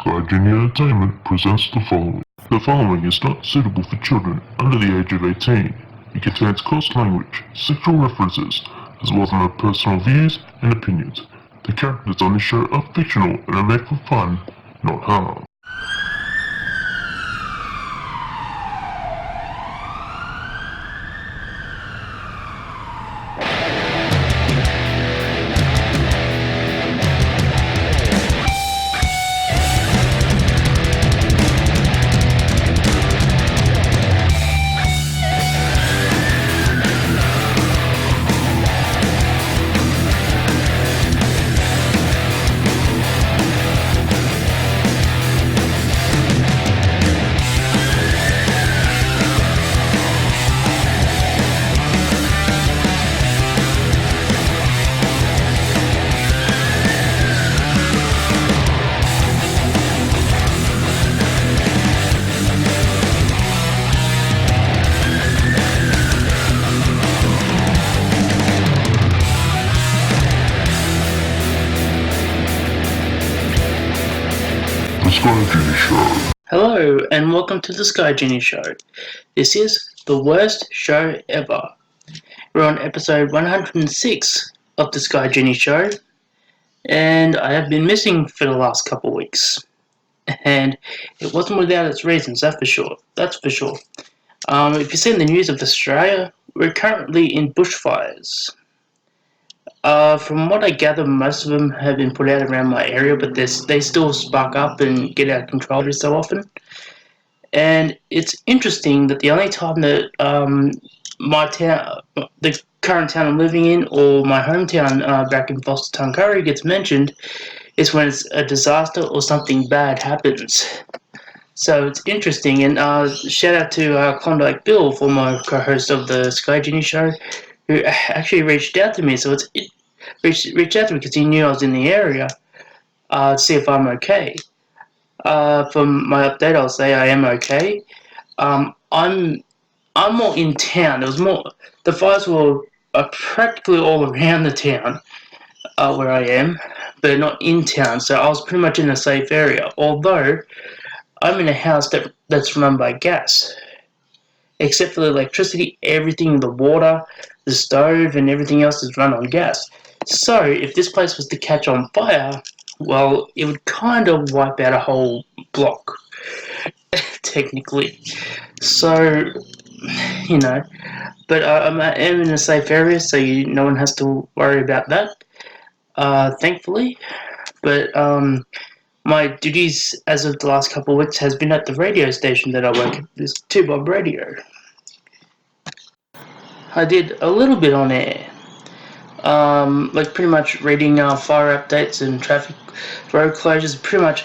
Sky Genie Entertainment presents the following. The following is not suitable for children under the age of 18. It contains coarse language, sexual references, as well as our personal views and opinions. The characters on this show are fictional and are made for fun, not harm. The Sky Genie Show. Hello, and welcome to the Sky Genie Show. This is the worst show ever. We're on episode 106 of the Sky Genie Show, and I have been missing for the last couple of weeks. And it wasn't without its reasons, that's for sure. If you've seen the news of Australia, we're currently in bushfires. From what I gather, most of them have been put out around my area, but they still spark up and get out of control every so often. And it's interesting that the only time that my town, the current town I'm living in, or my hometown back in Foster Tuncurry gets mentioned is when it's a disaster or something bad happens. So it's interesting, and shout out to Klondike Bill, former co-host of the Sky Genie Show, who actually reached out to me. So reached out to me because he knew I was in the area to see if I'm okay. From my update, I'll say I am okay. I'm more in town. The fires were practically all around the town where I am, but not in town. So I was pretty much in a safe area. Although I'm in a house that's run by gas. Except for the electricity, everything, the water, the stove, and everything else is run on gas. So, if this place was to catch on fire, well, it would kind of wipe out a whole block, technically. So, but I am in a safe area, so no one has to worry about that, thankfully. But my duties as of the last couple of weeks has been at the radio station that I work at, this 2Bob Radio. I did a little bit on air, pretty much reading fire updates and traffic road closures. Pretty much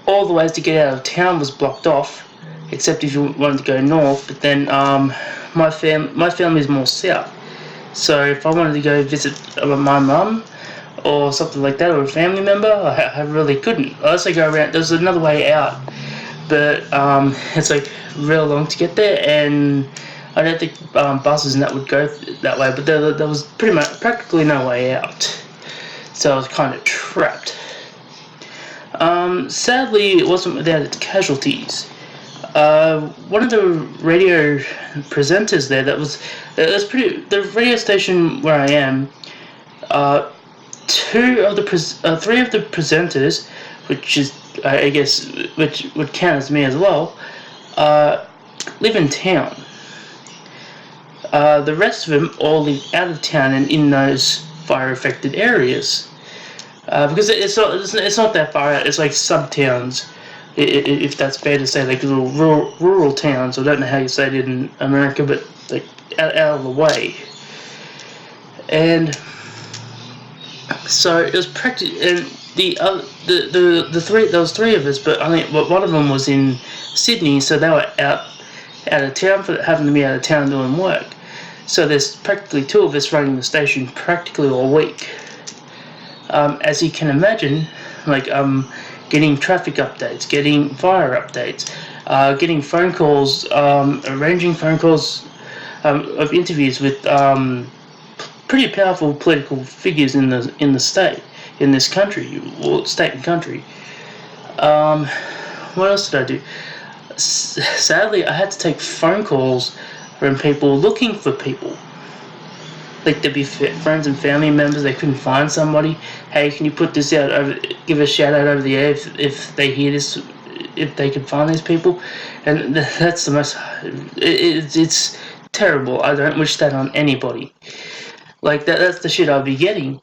all the ways to get out of town was blocked off, except if you wanted to go north. But then my family is more south, so if I wanted to go visit my mum or something like that, or a family member, I really couldn't. I also go around. There's another way out, but it's like real long to get there, and I don't think buses and that would go that way, but there was practically no way out, so I was kind of trapped. Sadly, it wasn't without its casualties. One of the radio presenters there, the radio station where I am, three of the presenters, which would count as me as well, live in town. The rest of them all live out of town and in those fire-affected areas, because it's not that far out. It's like sub-towns, if that's fair to say, like little rural towns. I don't know how you say it in America, but like out of the way. And so it was and there was three of us, but I think one of them was in Sydney, so they were out of town for having to be out of town doing work. So there's practically two of us running the station practically all week. As you can imagine, getting traffic updates, getting fire updates, getting phone calls, arranging phone calls of interviews with pretty powerful political figures in the state, in this country, or state and country. Um, what else did I do? Sadly, I had to take phone calls from people looking for people. Like, there'd be friends and family members, they couldn't find somebody. Hey, can you put this out over, give a shout out over the air if they hear this, if they can find these people. And that's the most, it's terrible. I don't wish that on anybody. Like, that's the shit I'll be getting.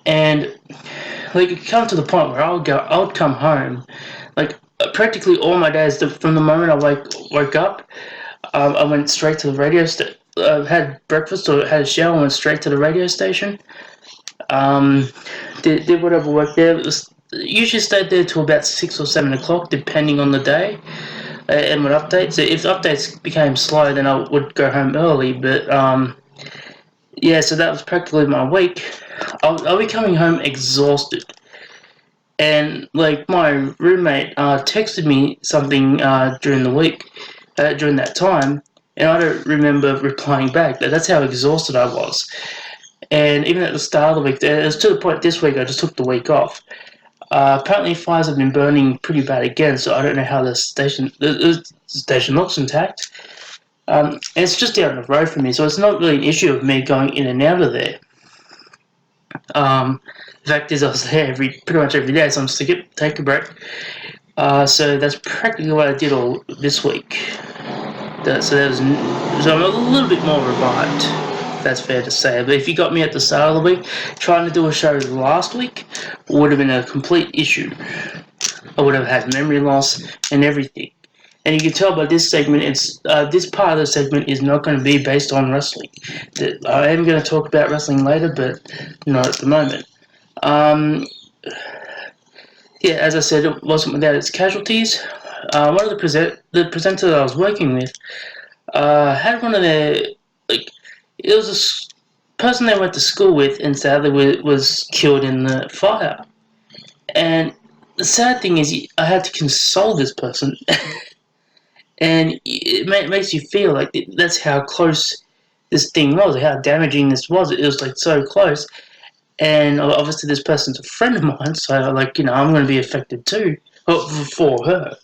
And, like, it come to the point where I would come home, like, practically all my days, from the moment I woke up, I went straight to the radio station. Had breakfast or had a shower and went straight to the radio station. Did whatever work there. Usually stayed there till about 6 or 7 o'clock, depending on the day and what updates. If the updates became slow, then I would go home early. But yeah, so that was practically my week. I'll be coming home exhausted. And, like, my roommate texted me something during the week, during that time, and I don't remember replying back, but that's how exhausted I was. And even at the start of the week, it was to the point this week I just took the week off. Apparently fires have been burning pretty bad again, so I don't know how the station looks intact. It's just down the road from me, so it's not really an issue of me going in and out of there. The fact is, I was there pretty much every day, so I'm just to take a break. So that's practically what I did all this week. So I'm a little bit more revived. That's fair to say. But if you got me at the start of the week, trying to do a show last week would have been a complete issue. I would have had memory loss and everything. And you can tell by this segment, this part of the segment is not going to be based on wrestling. I am going to talk about wrestling later, but not at the moment. Yeah, as I said, it wasn't without its casualties. One of the presenters that I was working with had one of their, like, it was a person they went to school with, and sadly was killed in the fire. And the sad thing is, I had to console this person, and it makes you feel like that's how close this thing was, how damaging this was. It was, like, so close. And obviously this person's a friend of mine, so, like, I'm going to be affected too, for her.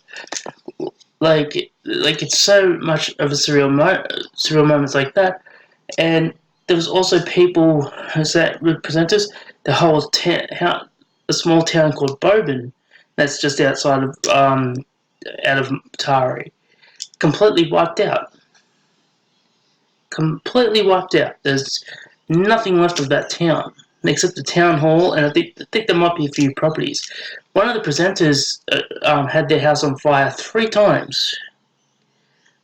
Like it's so much of a surreal moments like that. And there was also people that presenters, the whole a small town called Boban, that's just outside of out of Tari, completely wiped out. Completely wiped out. There's nothing left of that town except the town hall, and I think there might be a few properties. One of the presenters had their house on fire 3 times,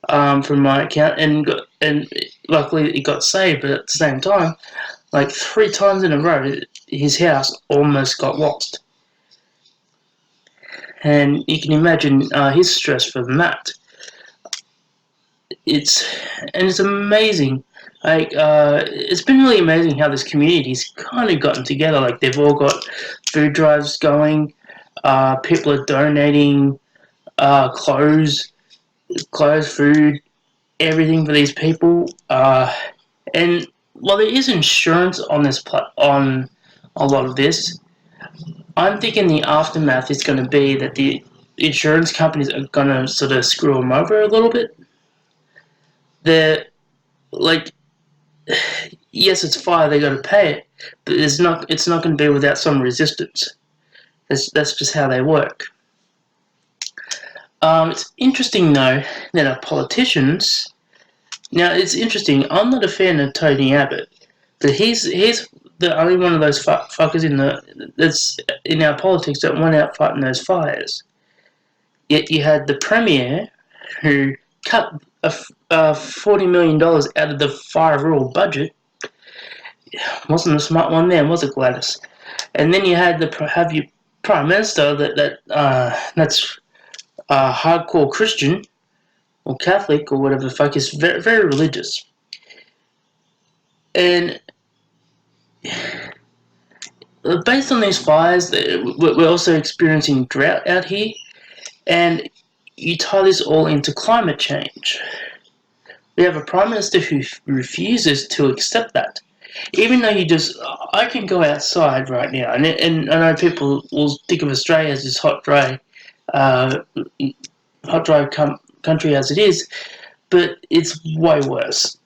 from my account, and luckily it got saved. But at the same time, like 3 times in a row, his house almost got lost, and you can imagine his stress from that. It's amazing. Like, it's been really amazing how this community's kind of gotten together. Like, they've all got food drives going. People are donating clothes, food, everything for these people. And while there is insurance on on a lot of this, I'm thinking the aftermath is going to be that the insurance companies are going to sort of screw them over a little bit. They're like, yes, it's fire, they got to pay it, but it's not going to be without some resistance. That's just how they work. It's interesting though that our politicians. Now it's interesting. I'm not a fan of Tony Abbott, but he's the only one of those fuckers that's in our politics that went out fighting those fires. Yet you had the Premier who cut $40 million out of the fire rural budget. Wasn't a smart one there, was it, Gladys? And then you had your Prime Minister that's hardcore Christian or Catholic or whatever the fuck, is very, very religious. And based on these fires, we're also experiencing drought out here, and you tie this all into climate change. We have a Prime Minister who refuses to accept that. Even though I can go outside right now, and I know people will think of Australia as this hot, dry hot dry country as it is, but it's way worse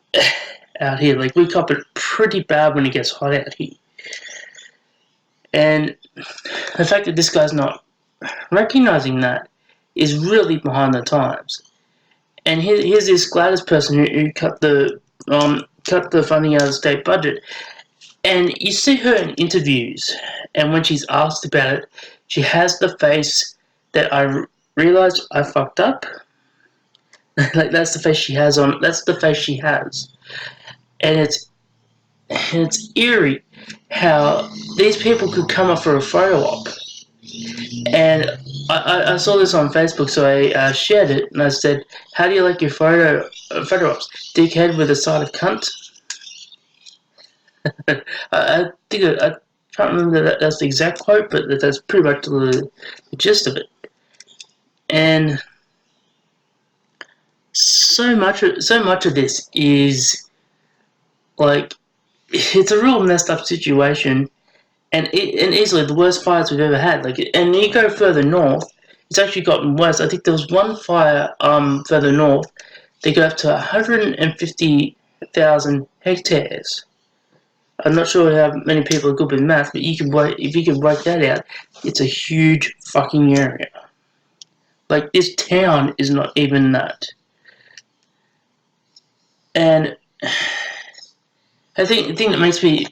out here. Like, we cop it pretty bad when it gets hot out here. And the fact that this guy's not recognizing that is really behind the times. And here's this Gladys person who cut the funding out of the state budget. And you see her in interviews, and when she's asked about it, she has the face that I realized I fucked up. Like, that's the face she has on. That's the face she has, and it's eerie how these people could come up for a photo op. And I saw this on Facebook, so I shared it, and I said, "How do you like your photo ops? Dickhead with a side of cunt." I can't remember that's the exact quote, but that's pretty much the gist of it. And so much of this is like, it's a real messed up situation, and easily the worst fires we've ever had. Like, and you go further north, it's actually gotten worse. I think there was one fire further north. They go up to 150,000 hectares. I'm not sure how many people are good with math, but if you can work that out, it's a huge fucking area. Like, this town is not even that. And I think the thing that makes me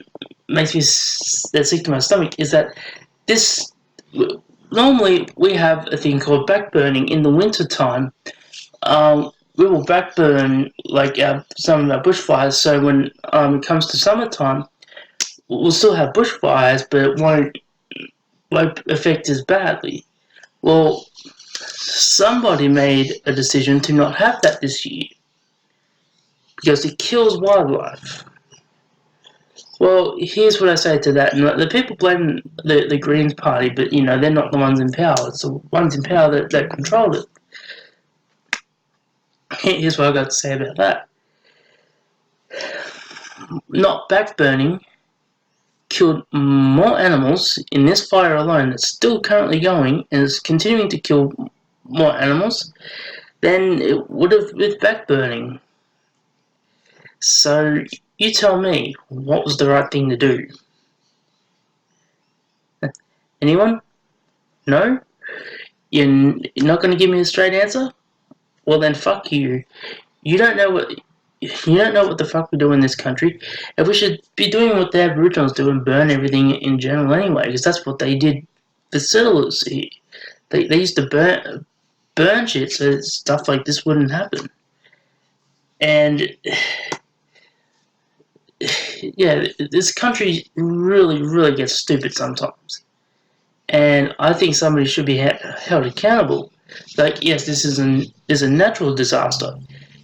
sick to my stomach is that this, normally we have a thing called backburning in the winter time. We will backburn like some of our bushfires, so when it comes to summertime, we'll still have bushfires, but it won't affect as badly. Well, somebody made a decision to not have that this year because it kills wildlife. Well, here's what I say to that. And the people blame the Greens Party, but, you know, they're not the ones in power. It's the ones in power that control it. Here's what I've got to say about that. Not backburning killed more animals in this fire alone that's still currently going and is continuing to kill more animals than it would have with backburning. So, you tell me, what was the right thing to do? Anyone? No? You're not going to give me a straight answer? Well then, fuck you. You don't know what the fuck we do in this country, and we should be doing what the Aboriginals do and burn everything in general anyway, because that's what they did. The settlers here, they used to burn shit so stuff like this wouldn't happen. And yeah, this country really, really gets stupid sometimes. And I think somebody should be held accountable. Like, yes, this is a natural disaster.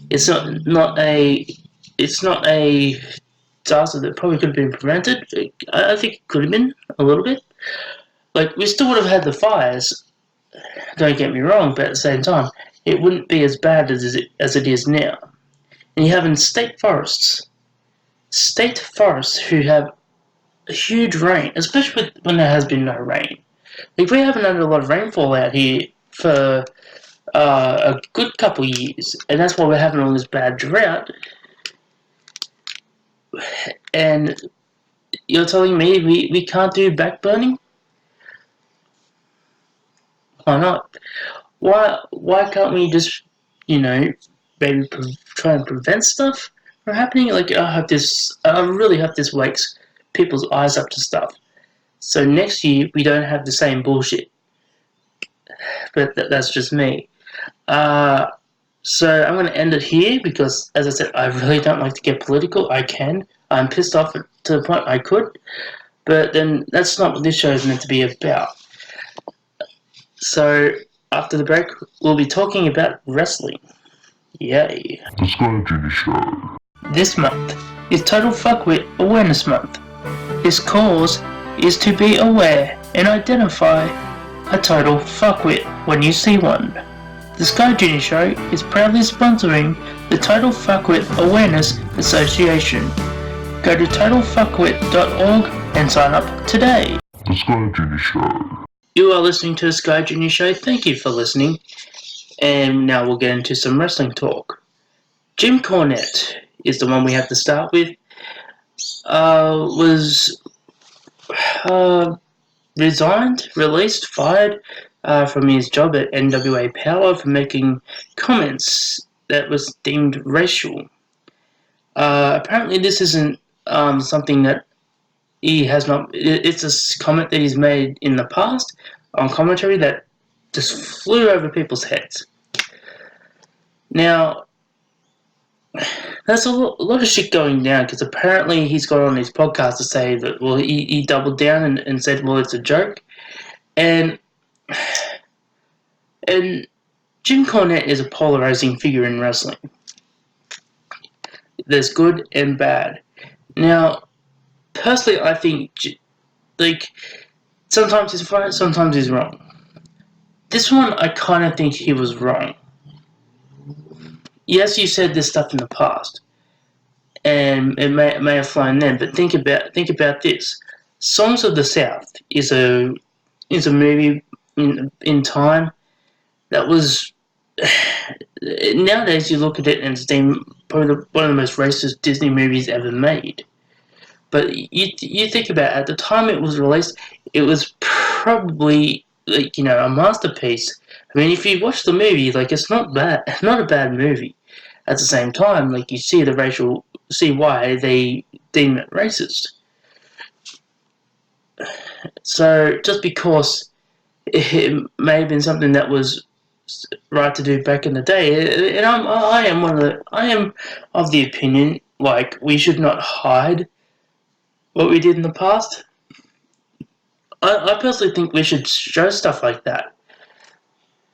It's not a disaster that probably could have been prevented. I think it could have been a little bit. Like, we still would have had the fires. Don't get me wrong, but at the same time, it wouldn't be as bad as it is now. And you have in state forests who have a huge rain, especially when there has been no rain. Like, we haven't had a lot of rainfall out here for a good couple years, and that's why we're having all this bad drought. And you're telling me we can't do backburning? Why not? Why can't we just, maybe try and prevent stuff from happening? Like, I really hope this wakes people's eyes up to stuff. So next year we don't have the same bullshit. But that's just me. So I'm going to end it here because, as I said, I really don't like to get political. I'm pissed off to the point I could. But then that's not what this show is meant to be about. So after the break, we'll be talking about wrestling. Yay. The Sky Genie Show. This month is Total Fuckwit Awareness Month. This cause is to be aware and identify a total fuckwit when you see one. The Sky Genie Show is proudly sponsoring the Total Fuckwit Awareness Association. Go to totalfuckwit.org and sign up today. The Sky Genie Show. You are listening to the Sky Genie Show. Thank you for listening. And now we'll get into some wrestling talk. JIm Cornette is the one we have to start with. Was resigned, released, fired from his job at NWA Power for making comments that was deemed racial. Apparently, this isn't something that he has not. It's a comment that he's made in the past on commentary that just flew over people's heads. Now, there's a lot of shit going down because apparently he's got on his podcast to say that, well, he doubled down and said, well, it's a joke. And JIm Cornette is a polarizing figure in wrestling. There's good and bad. Now, personally, I think, like, sometimes he's right, sometimes he's wrong. This one, I kind of think he was wrong. Yes, you said this stuff in the past, and it may have flown then. But think about this: Songs of the South is a movie in time that was. Nowadays, you look at it and it's deemed probably one of the most racist Disney movies ever made. But you think about it, at the time it was released, it was probably a masterpiece. I mean, if you watch the movie, it's not bad. It's not a bad movie. At the same time, you see why they deem it racist. So just because it may have been something that was right to do back in the day, and I am of the opinion we should not hide what we did in the past. I personally think we should show stuff like that,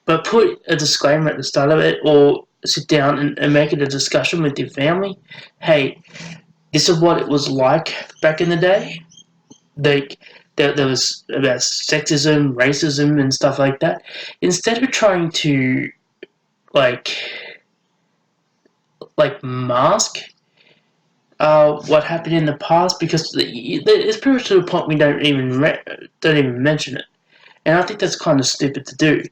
but put a disclaimer at the start of it, or sit down and make it a discussion with your family. Hey, this is what it was like back in the day. There was about sexism, racism, and stuff like that. Instead of trying to mask what happened in the past, because it's pretty much to the point we don't even mention it, and I think that's kind of stupid to do.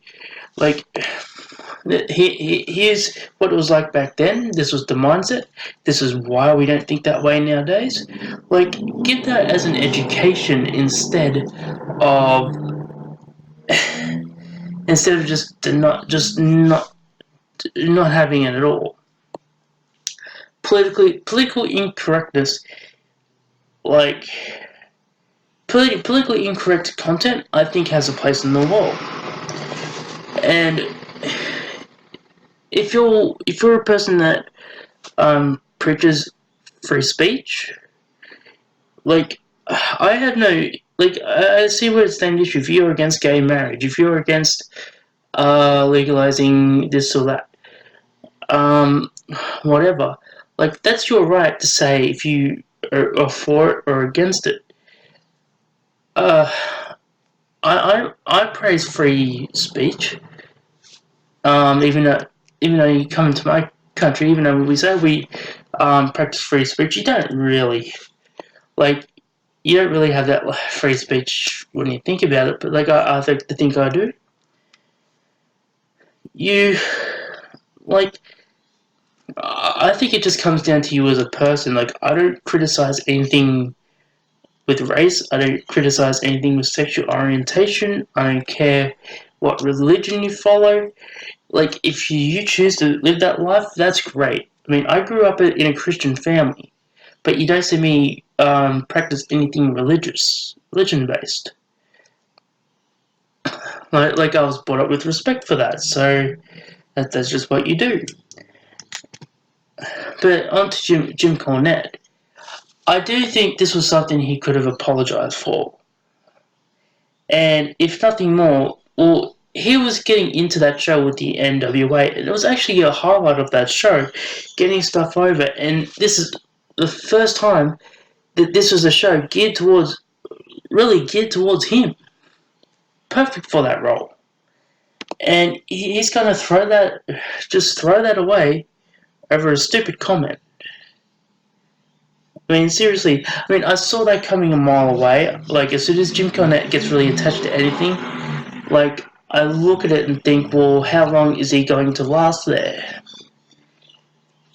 Here's what it was like back then. This was the mindset. This is why we don't think that way nowadays. Give that as an education instead of just not having it at all. Political incorrectness, politically incorrect content, I think has a place in the world. And if you're a person that preaches free speech, I have no I see where it's an issue. If you're against gay marriage, if you're against legalizing this or that, whatever, that's your right to say if you are for it or against it. I praise free speech. Even though you come into my country, even though we say we practice free speech, you don't really have that free speech when you think about it. But I think I do. I think it just comes down to you as a person. I don't criticize anything with race. I don't criticize anything with sexual orientation. I don't care what religion you follow. If you choose to live that life, that's great. I mean, I grew up in a Christian family, but you don't see me practice anything religion-based. I was brought up with respect for that, so that's just what you do. But on to JIm Cornette. I do think this was something he could have apologized for. And if nothing more, well, he was getting into that show with the NWA, and it was actually a highlight of that show, getting stuff over. And this is the first time that this was a show really geared towards him. Perfect for that role. And he's going to throw that away over a stupid comment. I mean, seriously, I saw that coming a mile away. As soon as JIm Cornette gets really attached to anything, like, I look at it and think, well, how long is he going to last there?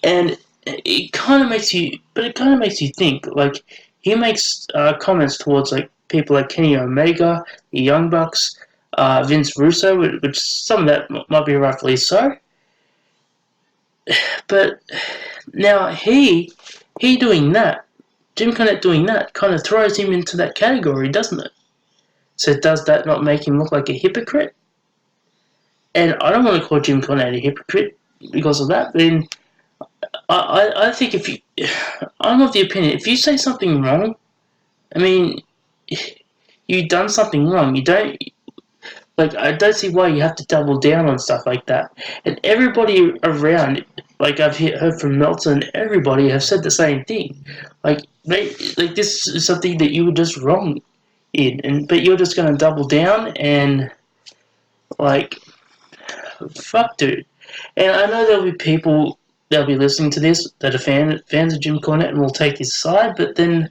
And it kind of makes you think. Like, he makes comments towards like people like Kenny Omega, the Young Bucks, Vince Russo, which some of that might be rightfully so. But now he doing that, JIm Cornette doing that, kind of throws him into that category, doesn't it? So does that not make him look like a hypocrite? And I don't want to call JIm Cornette a hypocrite because of that. Then I think I'm of the opinion, if you say something wrong, I mean, you've done something wrong. I don't see why you have to double down on stuff like that. And everybody around, like I've heard from Meltzer, everybody have said the same thing. This is something that you were just wrong in, but you're just going to double down and, like, fuck, dude. And I know there'll be people that'll be listening to this that are fans of JIm Cornette and will take his side, but then,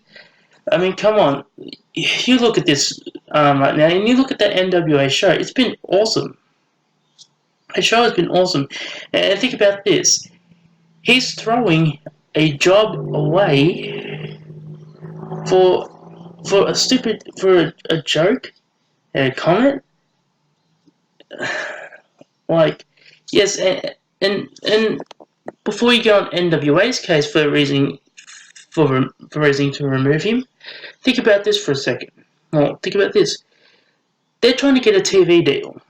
I mean, come on. You look at this right now, and you look at that NWA show. It's been awesome. The show has been awesome. And think about this. He's throwing a job away for a joke and a comment. Like, yes, and before you go on NWA's case for reason to remove him, think about this for a second. Well, think about this. They're trying to get a TV deal.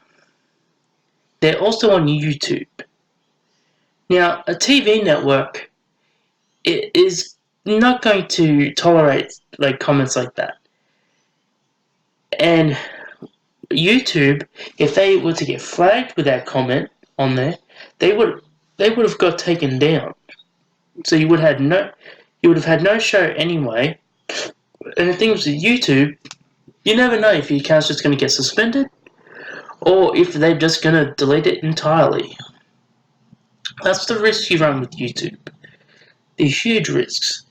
They're also on YouTube. Now, a TV network is not going to tolerate like comments like that. And YouTube, if they were to get flagged with that comment on there, they would have got taken down. So you would have had no show anyway. And the thing with YouTube, you never know if your account's just going to get suspended or if they're just going to delete it entirely. That's the risk you run with YouTube. The huge risks.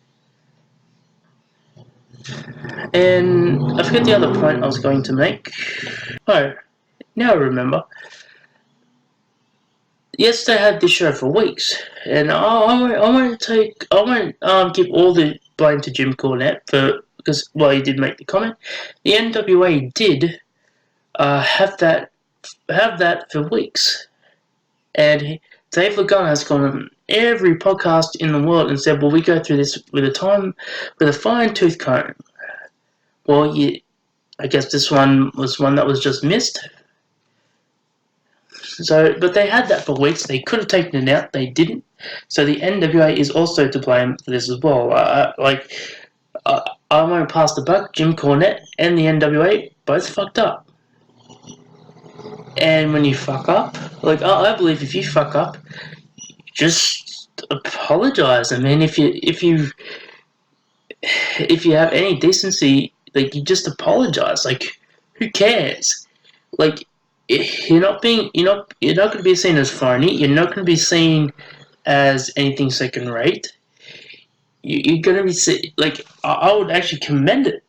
And I forget the other point I was going to make. Oh, now I remember. Yes, they had this show for weeks, and I won't give all the blame to JIm Cornette because he did make the comment. The NWA did have that for weeks, and Dave Lagana has gone on every podcast in the world and said, "Well, we go through this with a fine-tooth comb." Well, I guess this one was one that was just missed. So, but they had that for weeks. They could have taken it out. They didn't. So the NWA is also to blame for this as well. I won't pass the buck. JIm Cornette and the NWA both fucked up. And when you fuck up, I believe if you fuck up, just apologize. I mean, if you have any decency, you just apologize. Who cares? You're not going to be seen as phony. You're not going to be seen as anything second rate. You're going to be seen, I would actually commend it.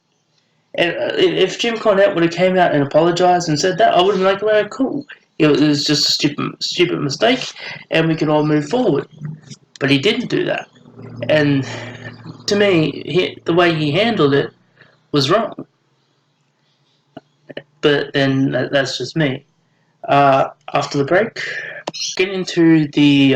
And if JIm Cornette would have came out and apologized and said that, I would have been like, well, cool. It was just a stupid mistake, and we could all move forward. But he didn't do that. And to me, the way he handled it was wrong. But then that's just me. After the break, get into the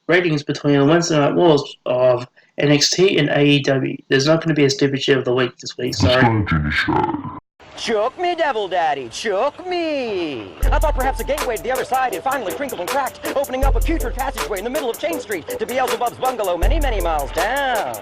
ratings between the Wednesday Night Wars of NXT and AEW. There's not going to be a stupid shit of the week this week, sorry. Sky Genie Show. Choke me, Devil Daddy, choke me! I thought perhaps a gateway to the other side had finally crinkled and cracked, opening up a putrid passageway in the middle of Chain Street to Beelzebub's bungalow many, many miles down.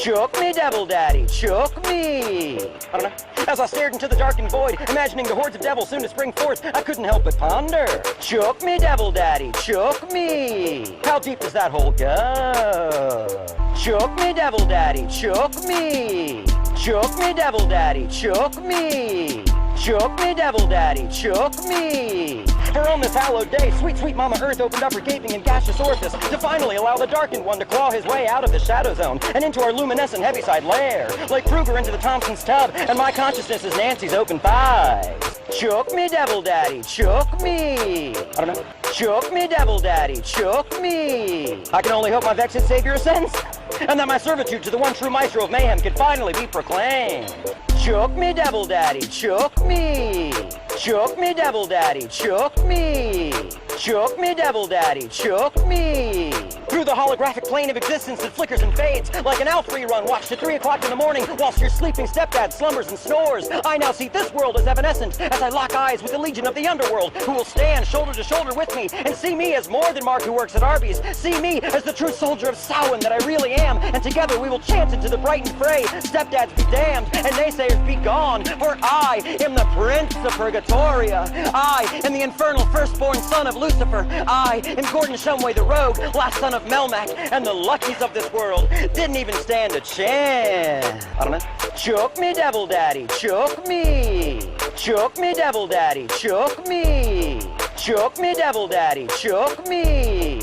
Choke me, Devil Daddy, choke me! I don't know. As I stared into the darkened void, imagining the hordes of devils soon to spring forth, I couldn't help but ponder. Choke me, Devil Daddy, choke me! How deep does that hole go? Choke me, Devil Daddy, choke me! Choke me, Devil Daddy, choke me! Choke me, Devil Daddy, choke me! For On this hallowed day, sweet, sweet Mama Earth opened up her gaping and gaseous orifice to finally allow the darkened one to claw his way out of the shadow zone and into our luminescent heaviside lair. Like Kruger into the Thompson's tub, and my consciousness is Nancy's open thighs. Choke me, devil daddy, choke me. I don't know. Choke me, devil daddy, choke me. I can only hope my vexed savior ascends, and that my servitude to the one true maestro of mayhem can finally be proclaimed. Choke me, devil daddy, choke me. Choke me, devil daddy, choke me. Choke me, devil daddy, choke me. Through the holographic plane of existence that flickers and fades, like an Alf rerun watched at 3 o'clock in the morning, whilst your sleeping stepdad slumbers and snores, I now see this world as evanescent, as I lock eyes with the legion of the underworld, who will stand shoulder to shoulder with me, and see me as more than Mark who works at Arby's, see me as the true soldier of Samhain that I really am, and together we will chant into the bright and fray, stepdads be damned, and naysayers be gone, for I am the Prince of Purgatoria, I am the infernal firstborn son of Lucifer, I am Gordon Shumway the Rogue, last son of Melmac, and the luckies of this world didn't even stand a chance. I don't know. Choke me, devil daddy, choke me. Choke me, devil daddy, choke me. Choke me, devil daddy, choke me.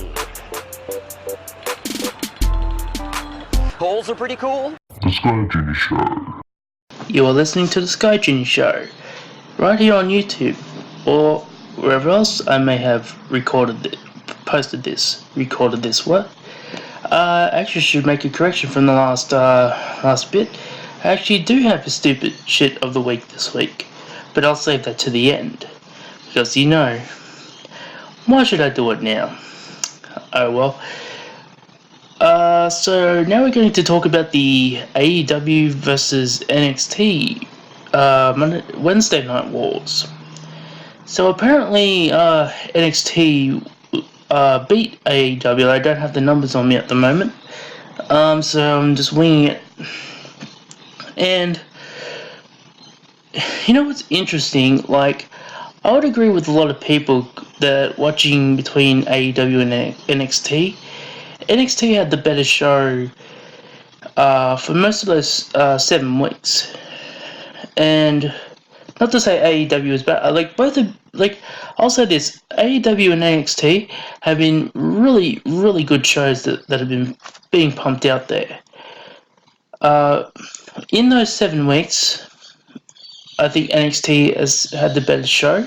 Holes are pretty cool. The Sky Genie Show. You are listening to the Sky Genie Show, right here on YouTube, or wherever else I may have recorded what? Actually should make a correction from the last bit. I actually do have a stupid shit of the week this week, but I'll save that to the end, because you know, why should I do it now? Oh well. So now we're going to talk about the AEW versus NXT Wednesday Night Wars. So apparently NXT beat AEW. I don't have the numbers on me at the moment, so I'm just winging it. And you know what's interesting? Like, I would agree with a lot of people that watching between AEW and NXT, NXT had the better show for most of those 7 weeks. And not to say AEW is bad, I'll say this, AEW and NXT have been really, really good shows that have been being pumped out there. In those 7 weeks, I think NXT has had the better show.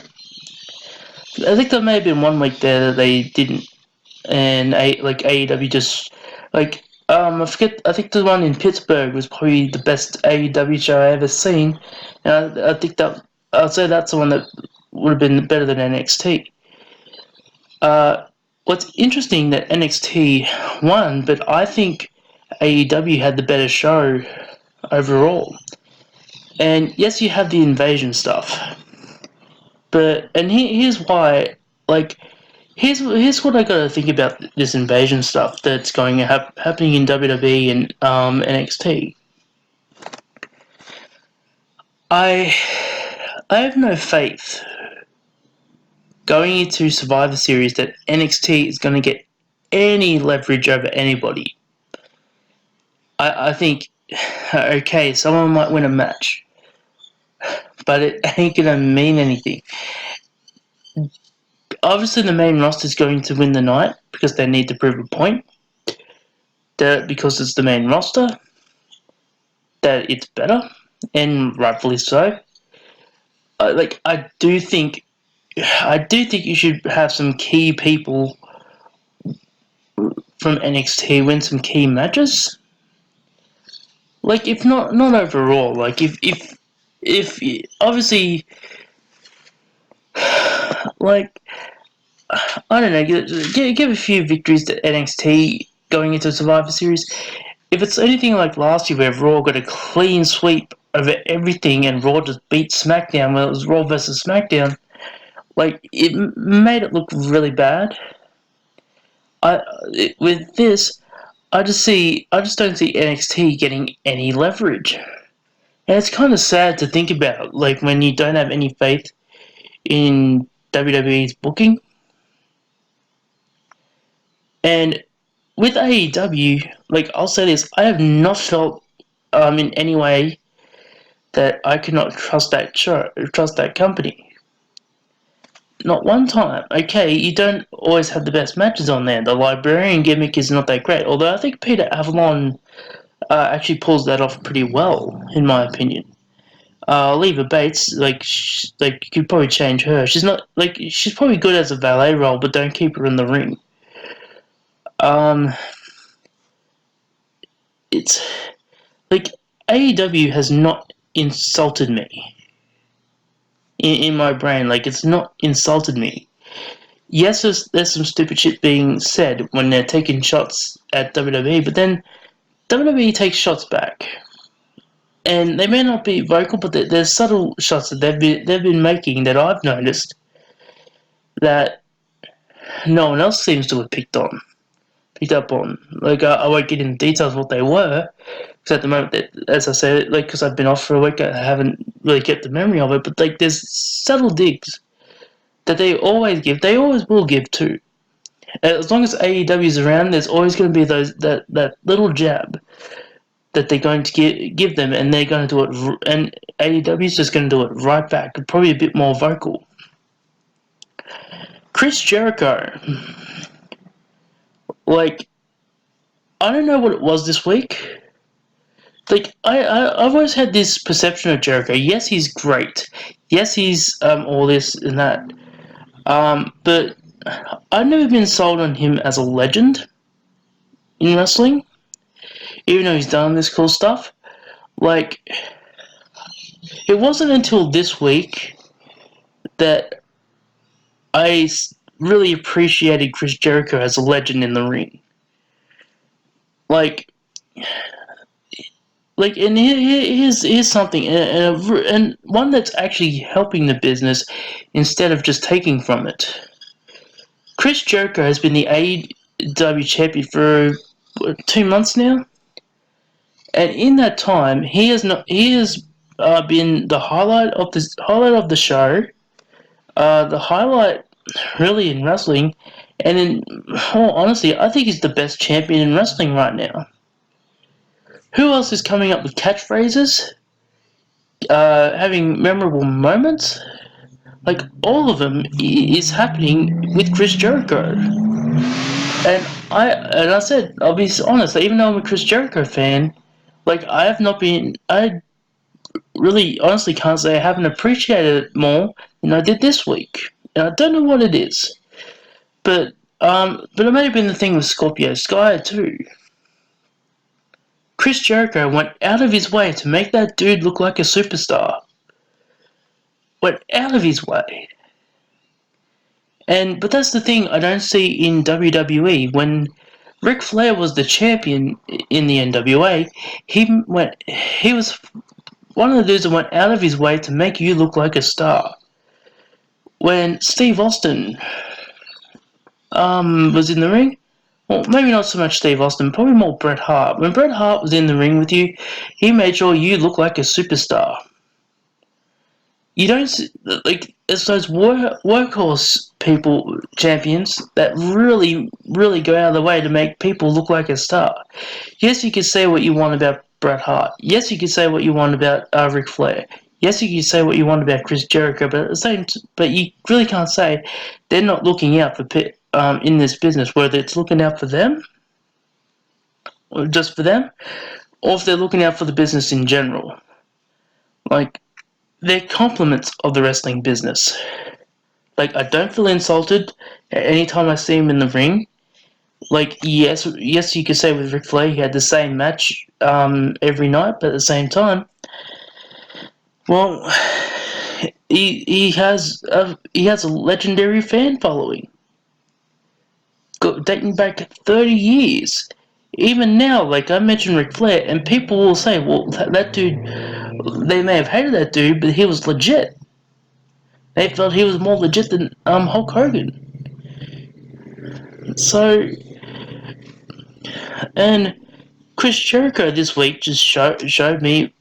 I think there may have been 1 week there that they didn't, and AEW just, I think the one in Pittsburgh was probably the best AEW show I ever seen, and I think I'd say that's the one that would have been better than NXT. What's interesting that NXT won, but I think AEW had the better show overall. And yes, you have the invasion stuff, and here's why. Here's what I gotta think about this invasion stuff that's happening in WWE and NXT. I have no faith going into Survivor Series that NXT is going to get any leverage over anybody. I think, okay, someone might win a match, but it ain't going to mean anything. Obviously, the main roster is going to win the night because they need to prove a point. Because it's the main roster, that it's better, and rightfully so. I do think you should have some key people from NXT win some key matches. Like, if not overall, like if obviously, like, I don't know, give a few victories to NXT going into Survivor Series. If it's anything like last year where Raw got a clean sweep over everything and Raw just beat SmackDown when it was Raw versus SmackDown, like, it made it look really bad. With this, I just don't see NXT getting any leverage. And it's kind of sad to think about, like, when you don't have any faith in WWE's booking. And with AEW, like, I'll say this, I have not felt in any way that I could not trust that company. Not one time. Okay, you don't always have the best matches on there. The librarian gimmick is not that great, although I think Peter Avalon actually pulls that off pretty well, in my opinion. Leva Bates, like you could probably change her. She's not like she's probably good as a valet role, but don't keep her in the ring. It's like AEW has not insulted me in my brain. Like it's not insulted me. Yes, there's some stupid shit being said when they're taking shots at WWE, but then WWE takes shots back. And they may not be vocal, but there's subtle shots that they've been making that I've noticed that no one else seems to have picked up on. Like I won't get into details of what they were, because at the moment, as I said, like because I've been off for a week, I haven't really kept the memory of it. But like there's subtle digs that they always give. They always will give too. As long as AEW is around, there's always going to be that little jab that they're going to give them, and they're going to do it, and AEW is just going to do it right back, probably a bit more vocal. Chris Jericho, like, I don't know what it was this week. Like, I've always had this perception of Jericho. Yes, he's great. Yes, he's all this and that. But I've never been sold on him as a legend in wrestling, even though he's done this cool stuff. Like, it wasn't until this week that I really appreciated Chris Jericho as a legend in the ring. Like, and here's something, and one that's actually helping the business instead of just taking from it. Chris Jericho has been the AEW champion for 2 months now, and in that time, he has been the highlight of the show, the highlight really in wrestling, and in all honesty, I think he's the best champion in wrestling right now. Who else is coming up with catchphrases? Having memorable moments? Like, all of them is happening with Chris Jericho. And I said, I'll be honest, even though I'm a Chris Jericho fan, like, I really honestly can't say I haven't appreciated it more than I did this week. And I don't know what it is. But it may have been the thing with Scorpio Sky too. Chris Jericho went out of his way to make that dude look like a superstar. Went out of his way. But that's the thing I don't see in WWE. When Ric Flair was the champion in the NWA, he was one of the dudes that went out of his way to make you look like a star. When Steve Austin was in the ring, well, maybe not so much Steve Austin, probably more Bret Hart. When Bret Hart was in the ring with you, he made sure you look like a superstar. You don't see, like, it's those workhorse people, champions, that really, really go out of the way to make people look like a star. Yes, you can say what you want about Bret Hart. Yes, you can say what you want about Ric Flair. Yes, you can say what you want about Chris Jericho, but you really can't say they're not looking out for in this business, whether it's looking out for them, or just for them, or if they're looking out for the business in general. Like, they're compliments of the wrestling business. Like, I don't feel insulted any time I see him in the ring. Like, yes, you could say with Ric Flair he had the same match every night, but at the same time, well, he has a legendary fan following, dating back 30 years. Even now, like I mentioned Ric Flair, and people will say, well, that dude, they may have hated that dude, but he was legit. They felt he was more legit than Hulk Hogan. So, and Chris Jericho this week just showed me,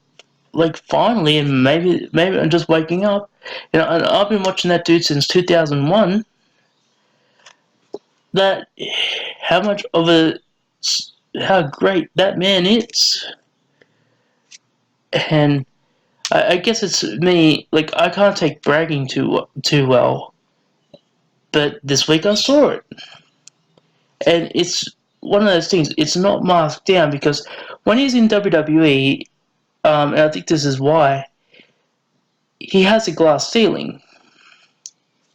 like, finally, and maybe I'm just waking up. You know, I've been watching that dude since 2001. That how great that man is. And I guess it's me, like, I can't take bragging too well. But this week I saw it. And it's one of those things, it's not marked down because when he's in WWE, and I think this is why, he has a glass ceiling.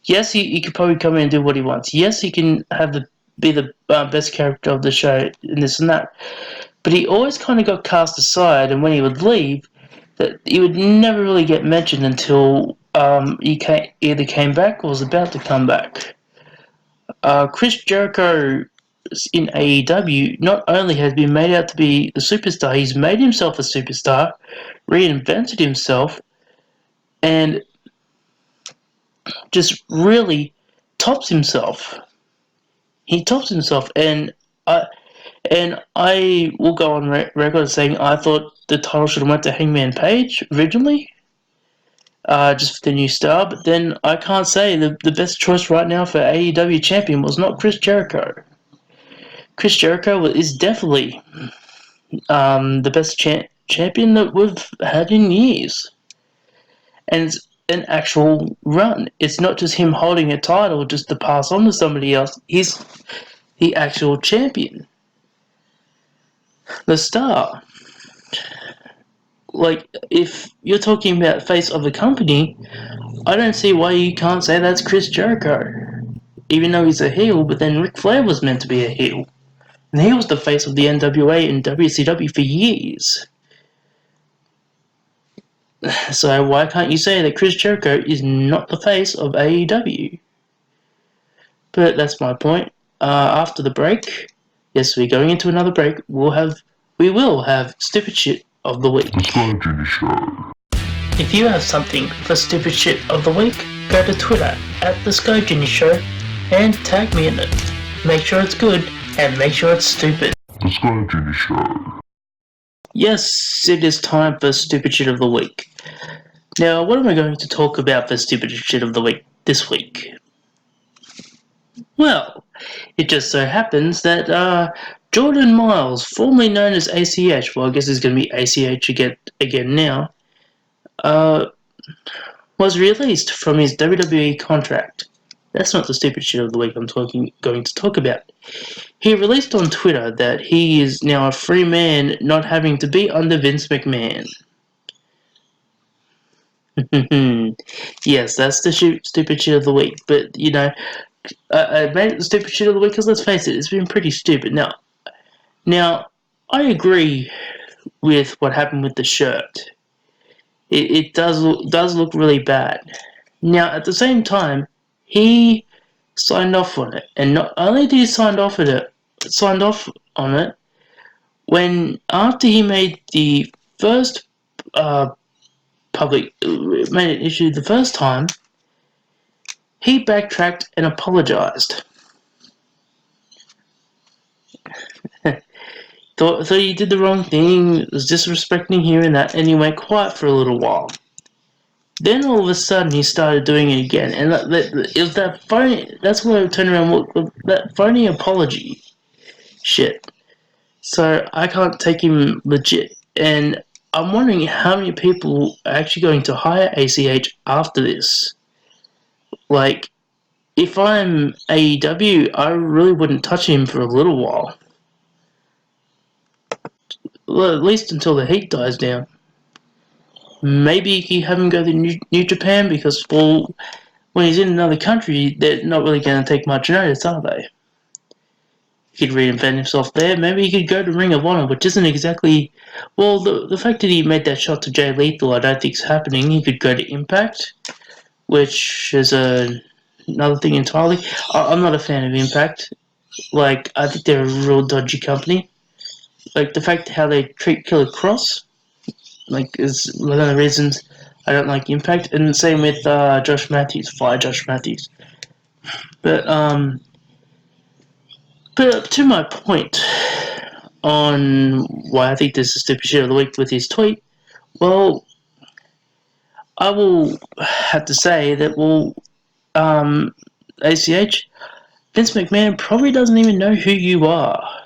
Yes, he could probably come in and do what he wants. Yes, he can be the best character of the show and this and that. But he always kind of got cast aside, and when he would leave, that he would never really get mentioned until he either came back or was about to come back. Chris Jericho in AEW not only has been made out to be the superstar, he's made himself a superstar, reinvented himself, and just really tops himself. He tops himself, and I will go on record saying I thought the title should have went to Hangman Page originally, just for the new star. But then I can't say the best choice right now for AEW champion was not Chris Jericho. Chris Jericho is definitely the best champion that we've had in years, and it's an actual run. It's not just him holding a title just to pass on to somebody else. He's the actual champion, the star. Like, if you're talking about face of the company, I don't see why you can't say that's Chris Jericho. Even though he's a heel, but then Ric Flair was meant to be a heel. And he was the face of the NWA and WCW for years. So why can't you say that Chris Jericho is not the face of AEW? But that's my point. After the break, yes, we're going into another break. We will have stupid shit of the week. The Sky Genie Show. If you have something for stupid shit of the week, go to Twitter at the Sky Genie Show and tag me in it. Make sure it's good and make sure it's stupid. The Sky Genie Show. Yes, it is time for stupid shit of the week. Now, what am I going to talk about for stupid shit of the week this week? Well, it just so happens that Jordan Miles, formerly known as ACH, well, I guess he's going to be ACH again now, was released from his WWE contract. That's not the stupid shit of the week I'm going to talk about. He released on Twitter that he is now a free man, not having to be under Vince McMahon. Yes, that's the stupid shit of the week. But, you know, I made it the stupid shit of the week because, let's face it, it's been pretty stupid. Now, I agree with what happened with the shirt. It does look really bad. Now, at the same time, he signed off on it, and not only did he signed off on it, when after he made the first made an issue the first time, he backtracked and apologized. Thought he did the wrong thing, was disrespecting here and that, and he went quiet for a little while. Then all of a sudden he started doing it again, and it was that phony. That's when I turned around and looked, that phony apology shit. So I can't take him legit, and I'm wondering how many people are actually going to hire ACH after this. Like, if I'm AEW, I really wouldn't touch him for a little while. Well, at least until the heat dies down. Maybe you have him go to New Japan because, well, when he's in another country, they're not really going to take much notice, are they? He could reinvent himself there. Maybe he could go to Ring of Honor, which isn't exactly... Well, the fact that he made that shot to Jay Lethal, I don't think is happening. He could go to Impact, which is another thing entirely. I'm not a fan of Impact. Like, I think they're a real dodgy company. Like, the fact how they treat Killer Cross, like, is one of the reasons I don't like Impact. And the same with Josh Matthews. Fire Josh Matthews. But to my point on why I think this is stupid shit of the week with his tweet, well, I will have to say that, well, ACH, Vince McMahon probably doesn't even know who you are.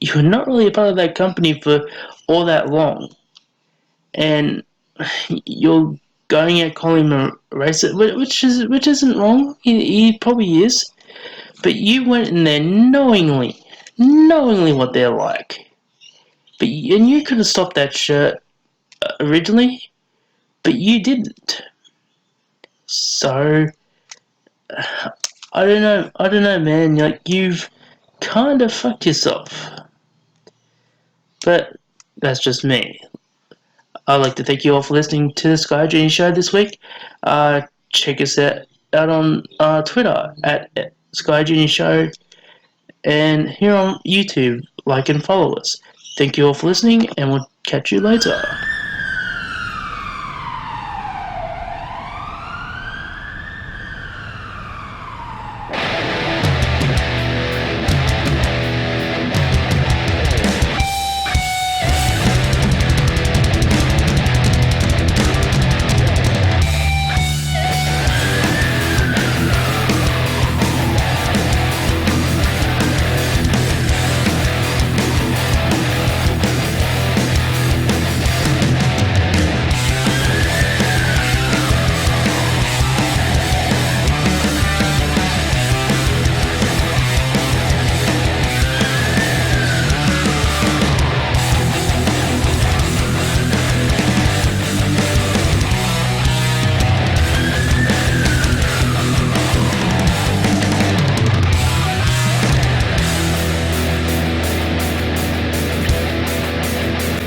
You're not really a part of that company for all that long. And you're going out calling him a racist, which isn't wrong. He probably is, but you went in there knowingly what they're like. And you could have stopped that shirt originally, but you didn't. So I don't know, man. Like, you've kind of fucked yourself. But that's just me. I'd like to thank you all for listening to the Sky Genie Show this week. Check us out on Twitter at Sky Genie Show, and here on YouTube, like and follow us. Thank you all for listening, and we'll catch you later.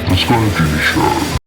The Sky Genie Show.